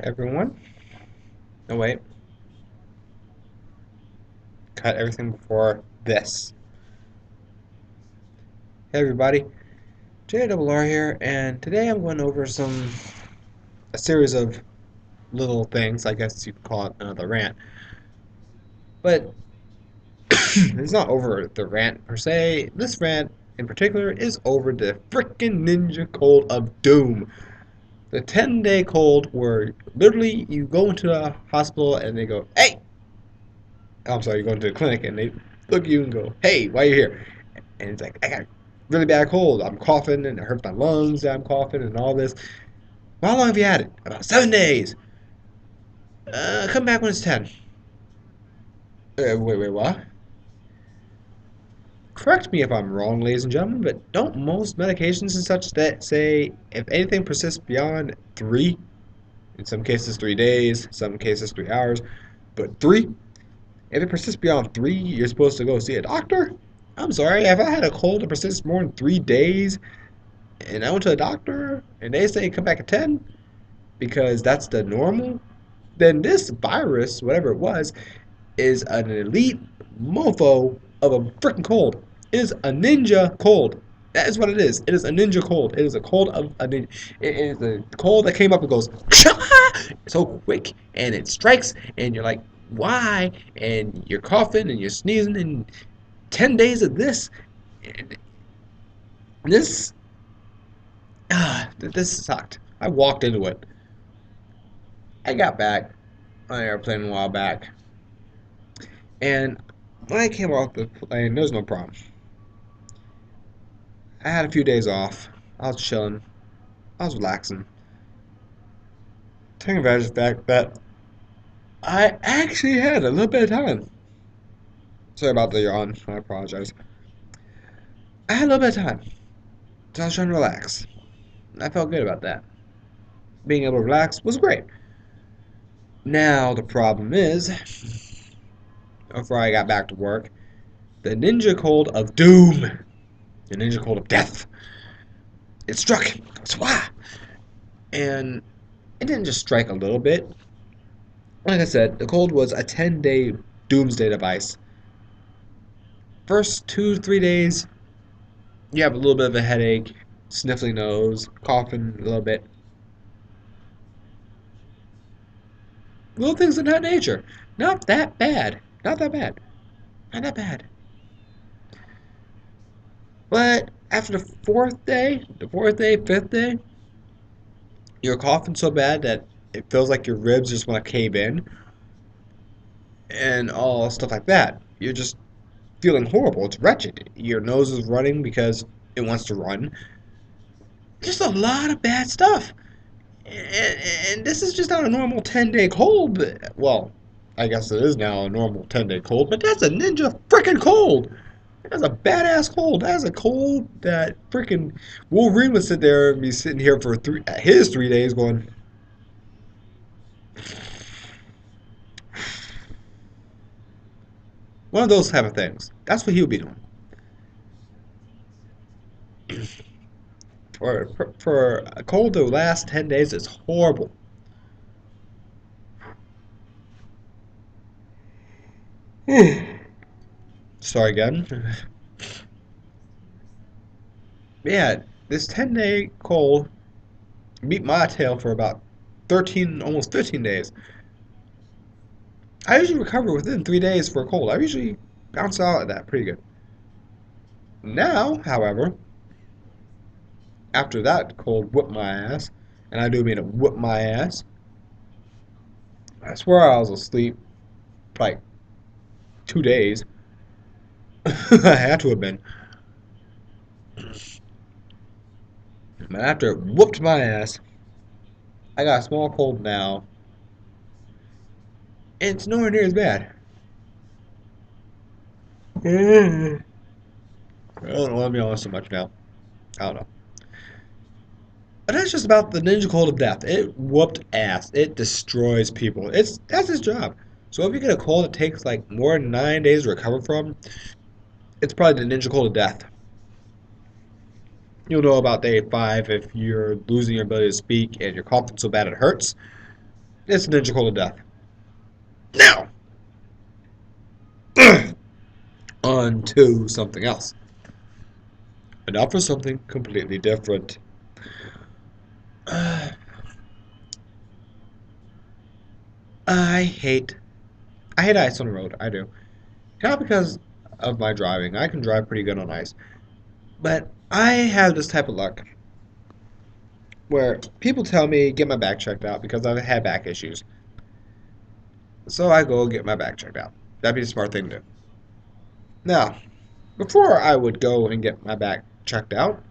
everyone. No, wait. Cut everything before this. Hey, everybody. JRR here, and today I'm going over a series of little things, I guess you could call it another rant. But it's not over the rant per se. This rant in particular is over the frickin' ninja cold of doom. The 10-day cold where literally you go into a hospital and they go, hey! I'm sorry, you go into the clinic and they look at you and go, hey, why are you here? And it's like, I got a really bad cold. I'm coughing and it hurts my lungs. I'm coughing and all this. Well, how long have you had it? About 7 days. Come back when it's 10. Wait, what? Correct me if I'm wrong, ladies and gentlemen, but don't most medications and such that say if anything persists beyond 3, in some cases 3 days, some cases 3 hours, but 3, if it persists beyond 3, you're supposed to go see a doctor? I'm sorry, if I had a cold that persists more than 3 days, and I went to a doctor, and they say come back at 10, because that's the normal, then this virus, whatever it was, is an elite mofo of a freaking cold. It is a ninja cold. That is what it is. It is a ninja cold. It is a cold of a ninja. It is a cold that came up and goes so quick, and it strikes, and you're like, why? And you're coughing and you're sneezing, and 10 days of this. And this, this sucked. I walked into it. I got back on an airplane a while back, and when I came off the plane, there was no problem. I had a few days off. I was chilling. I was relaxing. Taking advantage of the fact that I actually had a little bit of time. Sorry about the yawn. I apologize. I had a little bit of time. So I was trying to relax. I felt good about that. Being able to relax was great. Now the problem is, before I got back to work, the ninja cold of doom, the ninja cold of death, it struck. Swah! And it didn't just strike a little bit. Like I said, the cold was a 10-day doomsday device. First 2 to 3 days, you have a little bit of a headache, sniffly nose, coughing a little bit. Little things of that nature. Not that bad. Not that bad. Not that bad. But after the fourth day, fifth day, you're coughing so bad that it feels like your ribs just want to cave in and all stuff like that. You're just feeling horrible. It's wretched. Your nose is running because it wants to run. Just a lot of bad stuff. And this is just not a normal 10-day cold. Well, I guess it is now a normal 10-day cold, but that's a ninja freaking cold. That's a badass cold. That's a cold that freaking Wolverine would sit there and be sitting here for his 3 days going. One of those type of things. That's what he would be doing. For a cold to last 10 days is horrible. Sorry again. Yeah, this 10-day cold beat my tail for about 13, almost 15 days. I usually recover within 3 days for a cold. I usually bounce out at that pretty good. Now, however, after that cold whooped my ass, and I do mean it whooped my ass, I swear I was asleep like 2 days. I had to have been. But after it whooped my ass, I got a small cold now, and it's nowhere near as bad. I don't want to be honest so much now. I don't know. But that's just about the ninja cold of death. It whooped ass. It destroys people. That's its job. So if you get a cold that takes like more than 9 days to recover from, it's probably the ninja cold of death. You'll know about day 5 if you're losing your ability to speak and you're coughing so bad it hurts. It's ninja cold to death. Now, on to something else. And now for something completely different. Uh, I hate I hate ice on the road. I do. Not because of my driving. I can drive pretty good on ice. But I have this type of luck where people tell me get my back checked out because I've had back issues. So I go get my back checked out. That'd be the smart thing to do. Now, before I would go and get my back checked out,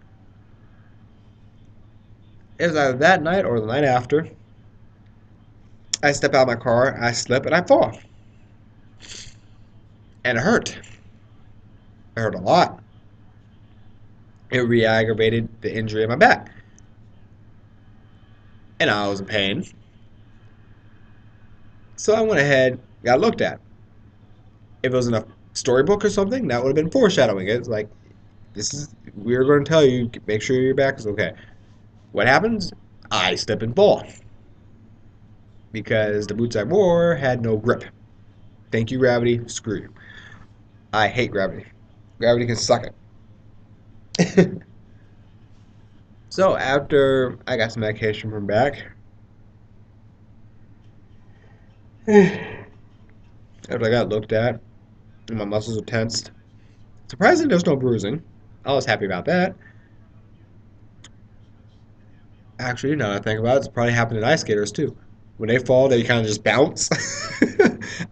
it was either that night or the night after. I step out of my car, I slip, and I fall. And it hurt. It hurt a lot. It re-aggravated the injury in my back. And I was in pain. So I went ahead, got looked at. If it was in a storybook or something, that would have been foreshadowing. It's like, we're going to tell you, make sure your back is okay. What happens? I slip and fall. Because the boots I wore had no grip. Thank you, gravity. Screw you. I hate gravity. Gravity can suck it. So after I got some medication from back, after I got looked at, and my muscles were tensed, surprisingly there's no bruising. I was happy about that. Actually, now that I think about it, it's probably happened to ice skaters too. When they fall, they kind of just bounce.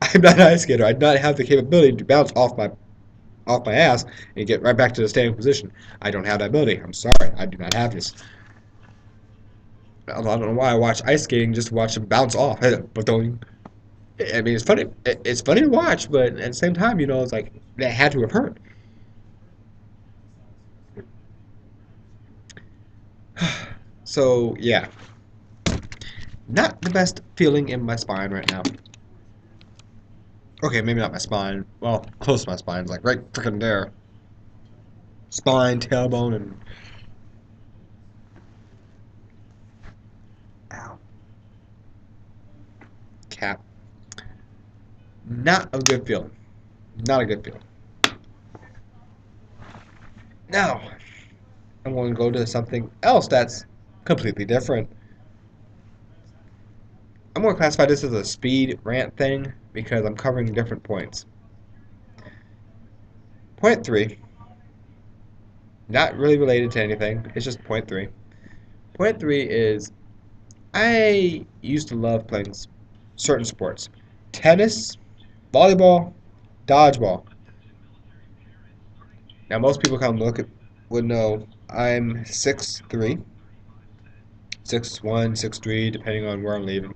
I'm not an ice skater. I do not have the capability to bounce off my ass and get right back to the standing position. I don't have that ability. I'm sorry. I do not have this. I don't know why I watch ice skating just to watch them bounce off. But don't. I mean, it's funny. It's funny to watch, but at the same time, it's like that had to have hurt. So yeah, not the best feeling in my spine right now. Okay, maybe not my spine. Well, close to my spine. It's like right freaking there. Spine, tailbone, and ow, cap. Not a good feeling. Not a good feeling. Now, I'm going to go to something else that's completely different. I'm going to classify this as a speed rant thing because I'm covering different points. Point three, not really related to anything. It's just point three. Point three is I used to love playing certain sports. Tennis, volleyball, dodgeball. Now most people come look at would know I'm 6'3", 6'1", 6'3", depending on where I'm leaving,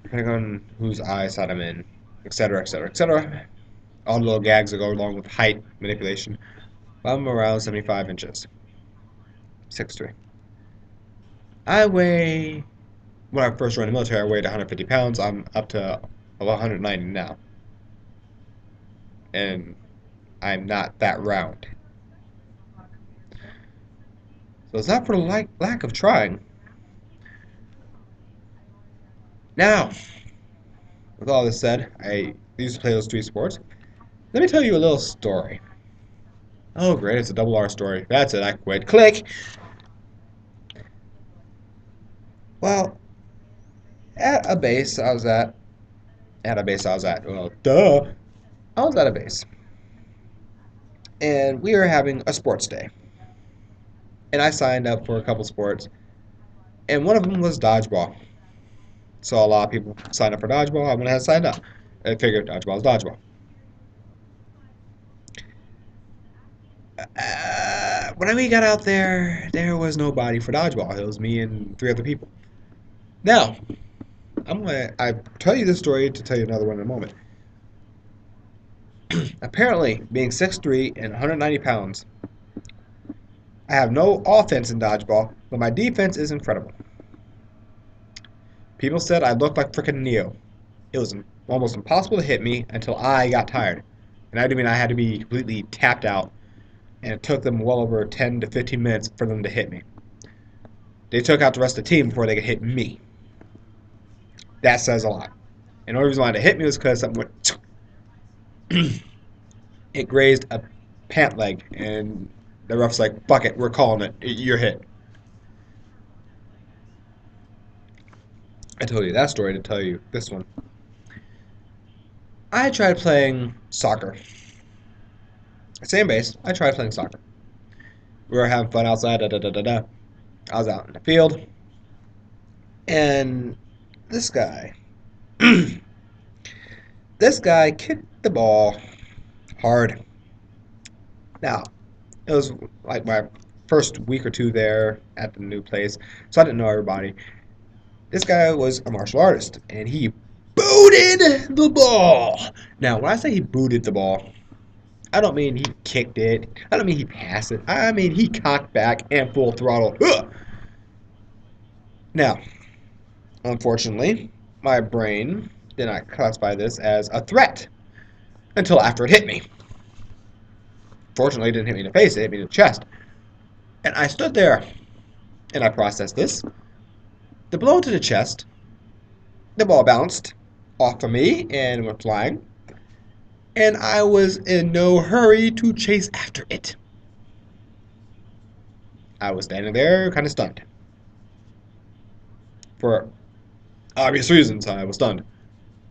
depending on whose eyesight I'm in, etc., etc., etc. All the little gags that go along with height manipulation. I'm around 75 inches, 6'3". I weigh, when I first joined the military, I weighed 150 pounds. I'm up to 190 now. And I'm not that round. So it's not for the lack of trying. Now, with all this said, I used to play those three sports. Let me tell you a little story. Oh, great, it's a double R story. That's it, I quit. Click! Well, at a base I was at, well, duh, I was at a base. And we were having a sports day. And I signed up for a couple sports. And one of them was dodgeball. So a lot of people signed up for dodgeball. I went ahead and signed up. I figured dodgeball is dodgeball. When we got out there was nobody for dodgeball. It was me and three other people. Now, I tell you this story to tell you another one in a moment. Apparently, being 6'3" and 190 pounds, I have no offense in dodgeball, but my defense is incredible. People said I looked like frickin' Neo. It was almost impossible to hit me until I got tired. And I do mean I had to be completely tapped out, and it took them well over 10 to 15 minutes for them to hit me. They took out the rest of the team before they could hit me. That says a lot. And the only reason why it hit me was because something went. It grazed a pant leg, and the ref's like, "Fuck it, we're calling it. You're hit." I told you that story to tell you this one. I tried playing soccer. Same base. I tried playing soccer. We were having fun outside. Da, da, da, da, da. I was out in the field, and this guy, this guy kicked the ball hard. Now, it was like my first week or two there at the new place, so I didn't know everybody. This guy was a martial artist, and he booted the ball. Now, when I say he booted the ball, I don't mean he kicked it. I don't mean he passed it. I mean he cocked back and full throttle. Ugh! Now, unfortunately, my brain did not classify this as a threat until after it hit me. Fortunately, it didn't hit me in the face, it hit me in the chest. And I stood there and I processed this. The blow to the chest, the ball bounced off of me and went flying. And I was in no hurry to chase after it. I was standing there kind of stunned. For obvious reasons, I was stunned.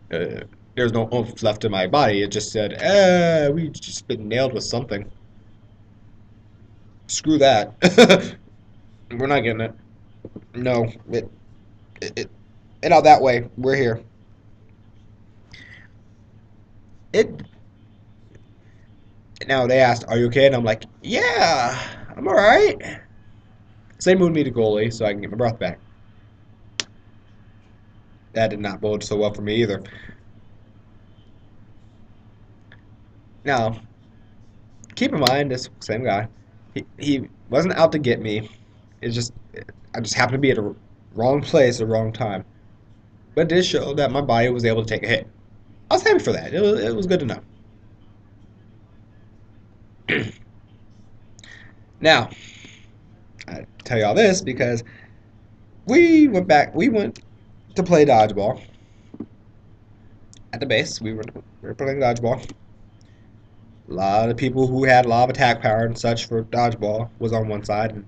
There's no oomph left in my body. It just said, we just been nailed with something. Screw that. We're not getting it. No, it out that way. We're here. It. Now they asked, "Are you okay?" And I'm like, "Yeah, I'm all right." So they moved me to goalie so I can get my breath back. That did not bode so well for me either. Now, keep in mind, this same guy, he wasn't out to get me. It's just I just happened to be at the wrong place at the wrong time. But it did show that my body was able to take a hit. I was happy for that. It was good to know. Now, I tell you all this because we went to play dodgeball at the base. We were playing dodgeball. A lot of people who had a lot of attack power and such for dodgeball was on one side, and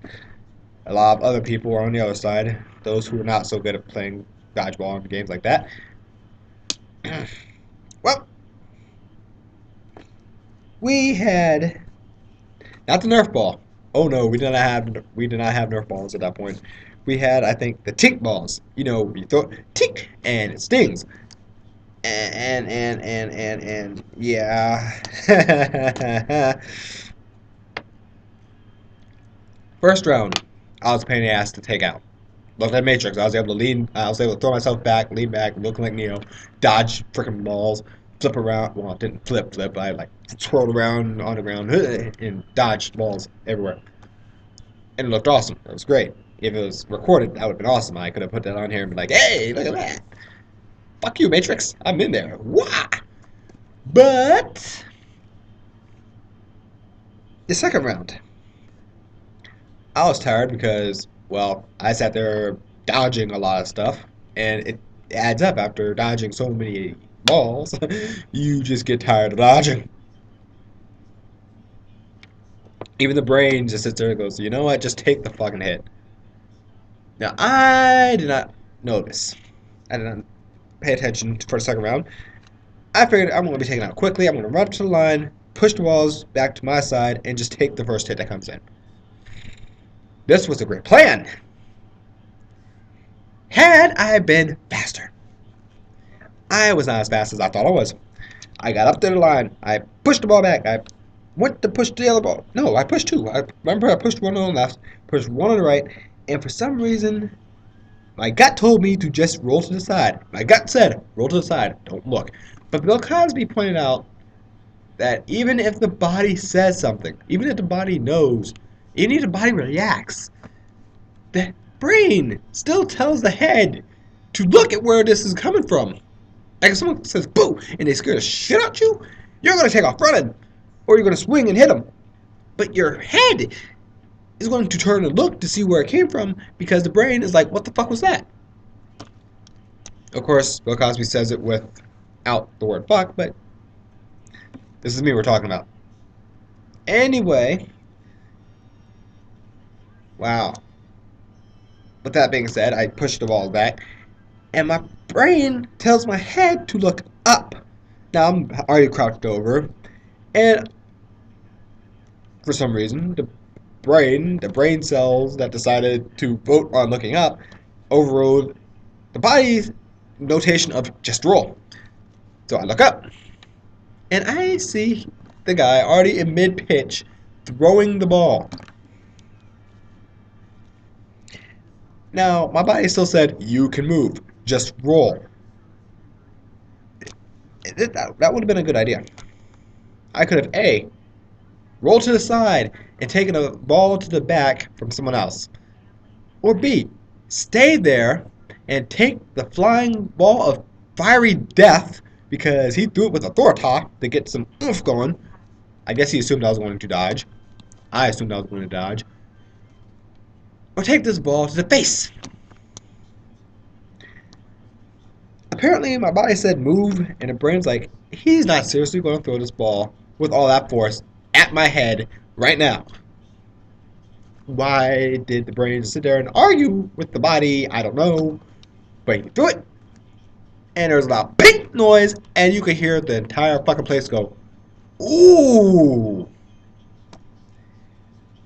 a lot of other people were on the other side. Those who were not so good at playing dodgeball and games like that. Well, we had not the Nerf ball. Oh no, we did not have Nerf balls at that point. We had, I think, the tink balls. You know, you throw tink and it stings. And yeah. First round, I was a pain in the ass to take out. Looked at Matrix. I was able to lean. I was able to throw myself back, lean back, looking like Neo, dodge freaking balls, flip around. Well, it didn't flip. I like twirled around on the ground and dodged balls everywhere. And it looked awesome. It was great. If it was recorded, that would have been awesome. I could have put that on here and be like, "Hey, look at that! Fuck you, Matrix! I'm in there." Wah! But the second round, I was tired because, well, I sat there dodging a lot of stuff, and it adds up after dodging so many balls. You just get tired of dodging. Even the brain just sits there and goes, "You know what? Just take the fucking hit." Now, I did not notice. I did not pay attention for the second round. I figured I'm going to be taken out quickly. I'm going to run up to the line, push the walls back to my side, and just take the first hit that comes in. This was a great plan. Had I been faster. I was not as fast as I thought I was. I got up to the line. I pushed the ball back. I went to push the other ball. No, I pushed two. I remember I pushed one on the left, pushed one on the right, and for some reason, my gut told me to just roll to the side. My gut said, roll to the side, don't look. But Bill Cosby pointed out that even if the body says something, even if the body knows, even if the body reacts, the brain still tells the head to look at where this is coming from. Like if someone says boo and they scare the shit out you, you're going to take off running or you're going to swing and hit them. But your head is going to turn and look to see where it came from because the brain is like, what the fuck was that? Of course, Bill Cosby says it without the word fuck, but this is me we're talking about. Anyway, wow. With that being said, I push the ball back, and my brain tells my head to look up. Now I'm already crouched over, and for some reason, the brain cells that decided to vote on looking up, overrode the body's notation of just roll. So I look up, and I see the guy already in mid pitch throwing the ball. Now, my body still said, you can move, just roll. That would have been a good idea. I could have A, rolled to the side and taken a ball to the back from someone else. Or B, stay there and take the flying ball of fiery death because he threw it with authority to get some oomph going. I guess he assumed I was going to dodge. I assumed I was going to dodge. Or take this ball to the face. Apparently, my body said move, and the brain's like, he's not seriously going to throw this ball with all that force at my head right now. Why did the brain sit there and argue with the body? I don't know. But he threw it, and there was a loud pink noise, and you could hear the entire fucking place go, ooh.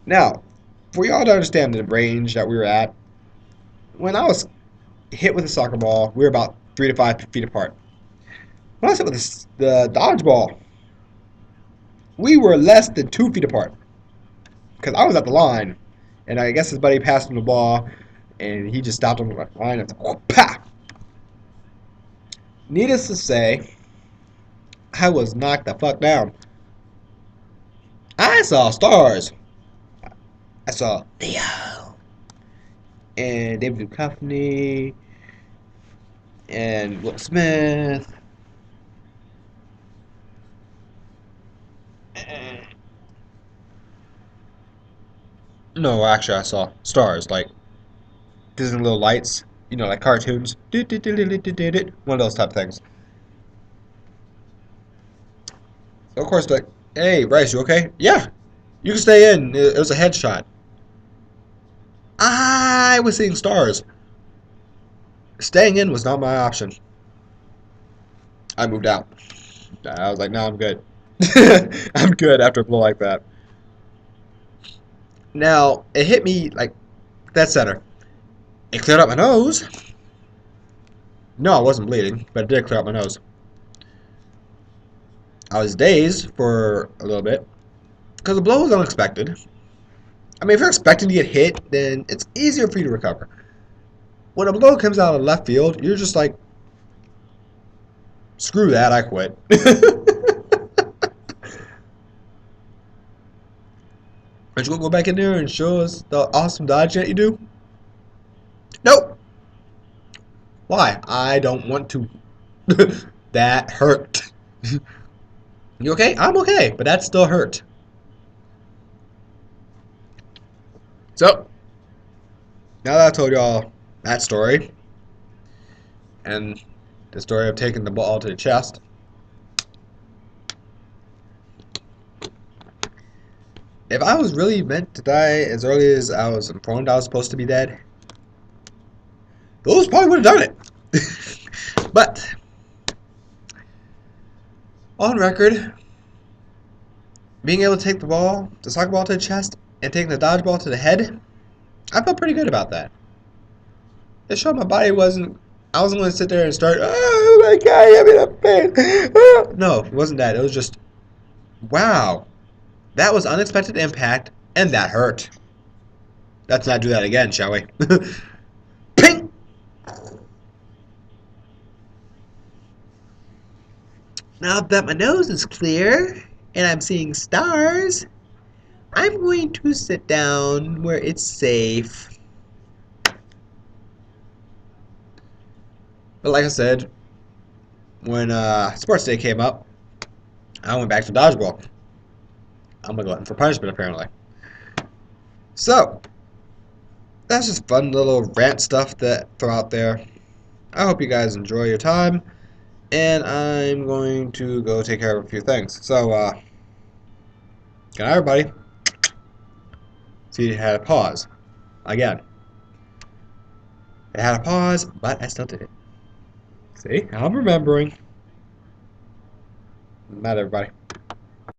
Now, for y'all to understand the range that we were at, when I was hit with a soccer ball, we were about 3 to 5 feet apart. When I was hit with the dodgeball, we were less than 2 feet apart. Because I was at the line, and I guess his buddy passed him the ball, and he just stopped on the line and said, "Pa!" Needless to say, I was knocked the fuck down. I saw stars. I saw Leo and David Duchovny and Will Smith. No, actually, I saw stars like Disney little lights, like cartoons. One of those type of things. So of course, like, hey, Rice, you okay? Yeah, you can stay in. It was a headshot. I was seeing stars. Staying in was not my option. I moved out. I was like, no, I'm good. I'm good after a blow like that. Now, it hit me like that center. It cleared up my nose. No, I wasn't bleeding, but it did clear up my nose. I was dazed for a little bit because the blow was unexpected. I mean, if you're expecting to get hit, then it's easier for you to recover. When a blow comes out of left field, you're just like, screw that, I quit. Aren't you gonna go back in there and show us the awesome dodge that you do? Nope. Why? I don't want to. That hurt. You okay? I'm okay, but that still hurt. So, now that I told y'all that story, and the story of taking the ball to the chest, if I was really meant to die as early as I was informed I was supposed to be dead, those probably would have done it. But, on record, being able to take the soccer ball to the chest, and taking the dodgeball to the head, I felt pretty good about that. It showed my body I wasn't going to sit there and start, oh my god, I'm in a pain. Ah. No, it wasn't that. It was just, wow, that was unexpected impact, and that hurt. Let's not do that again, shall we? Ping! Now that my nose is clear, and I'm seeing stars, I'm going to sit down where it's safe. But like I said, when sports day came up, I went back to dodgeball. I'm a glutton for punishment, apparently. So, that's just fun little rant stuff that throw out there. I hope you guys enjoy your time, and I'm going to go take care of a few things. So, good night, everybody. See, it had a pause. Again, it had a pause, but I still did it. See, I'm remembering. Good night, everybody.